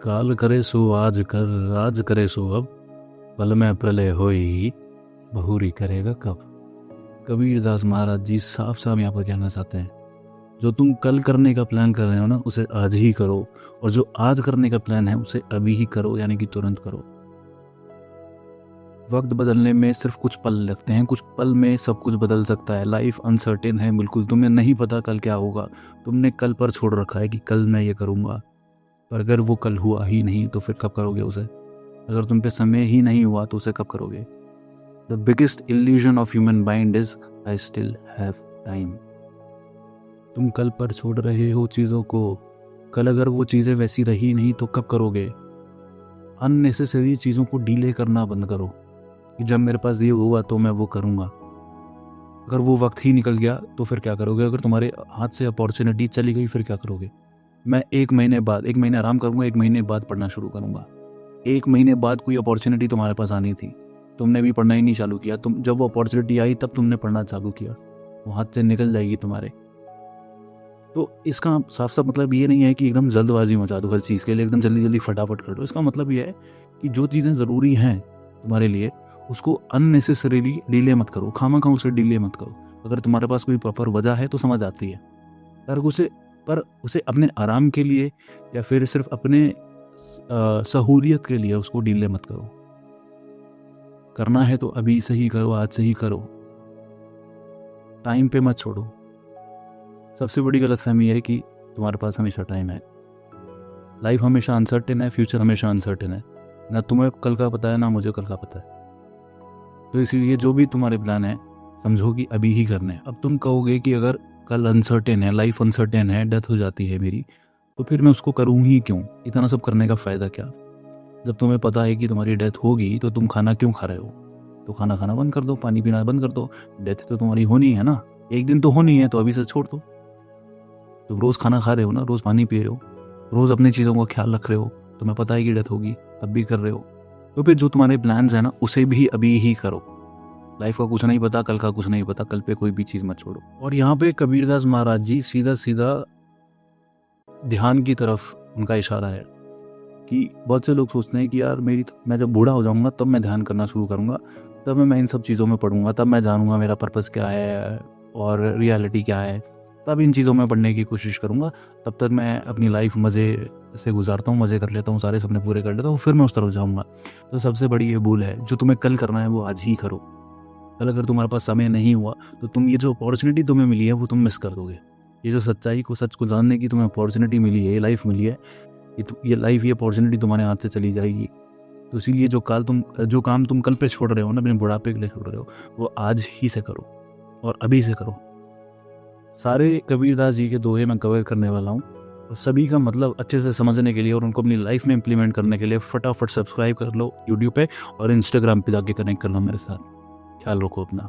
काल करे सो आज कर, आज करे सो अब, पल में प्रलय होई, बहुरी करेगा कब। कबीरदास महाराज जी साफ साफ यहाँ पर कहना चाहते हैं, जो तुम कल करने का प्लान कर रहे हो ना, उसे आज ही करो, और जो आज करने का प्लान है उसे अभी ही करो, यानी कि तुरंत करो। वक्त बदलने में सिर्फ कुछ पल लगते हैं, कुछ पल में सब कुछ बदल सकता है। लाइफ अनसर्टेन है बिल्कुल, तुम्हें नहीं पता कल क्या होगा। तुमने कल पर छोड़ रखा है कि कल मैं ये करूँगा, पर अगर वो कल हुआ ही नहीं तो फिर कब करोगे उसे। अगर तुम पे समय ही नहीं हुआ तो उसे कब करोगे। The biggest illusion of human mind is I still have time. तुम कल पर छोड़ रहे हो चीज़ों को, कल अगर वो चीज़ें वैसी रही नहीं तो कब करोगे। अननेसेसरी चीज़ों को डीले करना बंद करो कि जब मेरे पास ये हुआ तो मैं वो करूँगा। अगर वो वक्त ही निकल गया तो फिर क्या करोगे। अगर तुम्हारे हाथ से अपॉर्चुनिटी चली गई फिर क्या करोगे। मैं 1 महीने बाद, 1 महीने आराम करूँगा, 1 महीने बाद पढ़ना शुरू करूँगा। 1 महीने बाद कोई अपॉर्चुनिटी तुम्हारे पास आनी थी, तुमने भी पढ़ना ही नहीं चालू किया। तुम जब वो अपॉर्चुनिटी आई तब तुमने पढ़ना चालू किया, वो हाथ से निकल जाएगी तुम्हारे। तो इसका साफ साफ मतलब ये नहीं है कि एकदम जल्दबाजी मचा दो हर चीज़ के लिए, एकदम जल्दी जल्दी फटाफट कर दो। इसका मतलब ये है कि जो चीज़ें ज़रूरी हैं तुम्हारे लिए उसको अननेसेसरीली डिले मत करो, खामखा उसे डिले मत करो। अगर तुम्हारे पास कोई प्रॉपर वजह है तो समझ आती है, पर उसे अपने आराम के लिए या फिर सिर्फ अपने सहूलियत के लिए उसको डिले मत करो। करना है तो अभी से ही करो, आज से ही करो, टाइम पे मत छोड़ो। सबसे बड़ी गलतफहमी है कि तुम्हारे पास हमेशा टाइम है। लाइफ हमेशा अनसर्टेन है, फ्यूचर हमेशा अनसर्टेन है। ना तुम्हें कल का पता है ना मुझे कल का पता है। तो इसीलिए जो भी तुम्हारे प्लान है समझो कि अभी ही करने हैं। अब तुम कहोगे कि अगर कल अनसर्टेन है, लाइफ अनसर्टेन है, डेथ हो जाती है मेरी, तो फिर मैं उसको करूँ ही क्यों। इतना सब करने का फ़ायदा क्या। जब तुम्हें पता है कि तुम्हारी डेथ होगी तो तुम खाना क्यों खा रहे हो। तो खाना खाना बंद कर दो, पानी पीना बंद कर दो। डेथ तो तुम्हारी होनी है ना, एक दिन तो होनी है, तो अभी से छोड़ दो। तो रोज़ खाना खा रहे हो ना, रोज़ पानी पी रहे हो, रोज़ अपनी चीज़ों का ख्याल रख रहे हो, तुम्हें पता है कि डेथ होगी तब भी कर रहे हो, तो फिर जो तुम्हारे प्लान्स हैं ना उसे भी अभी ही करो। लाइफ का कुछ नहीं पता, कल का कुछ नहीं पता, कल पे कोई भी चीज़ मत छोड़ो। और यहाँ पे कबीरदास महाराज जी सीधा सीधा ध्यान की तरफ उनका इशारा है कि बहुत से लोग सोचते हैं कि यार मैं जब बूढ़ा हो जाऊँगा तब मैं ध्यान करना शुरू करूँगा, तब मैं इन सब चीज़ों में पढ़ूंगा, तब मैं जानूंगा मेरा पर्पस क्या है और रियलिटी क्या है, तब इन चीज़ों में पढ़ने की कोशिश करूँगा। तब तक मैं अपनी लाइफ मज़े से गुजारता हूँ, मज़े कर लेता हूँ, सारे सपने पूरे कर लेता हूँ, फिर मैं उस तरफ जाऊँगा। तो सबसे बड़ी ये भूल है, जो तुम्हें कल करना है वो आज ही करो। कल अगर तुम्हारे पास समय नहीं हुआ तो तुम ये जो अपॉर्चुनिटी तुम्हें मिली है वो तुम मिस कर दोगे। ये जो सच को जानने की तुम्हें अपॉर्चुनिटी मिली है, ये लाइफ मिली है, ये अपॉर्चुनिटी तुम्हारे हाथ से चली जाएगी। तो इसीलिए जो काम तुम कल पे छोड़ रहे हो ना, अपने बुढ़ापे के लिए छोड़ रहे हो, वो आज ही से करो और अभी से करो। सारे कबीरदास जी के दोहे मैं कवर करने वाला हूँ, और सभी का मतलब अच्छे से समझने के लिए और उनको अपनी लाइफ में इम्प्लीमेंट करने के लिए फटाफट सब्सक्राइब कर लो यूट्यूब पे और इंस्टाग्राम पे जाके कनेक्ट कर लो मेरे साथ। ख्याल रखो अपना।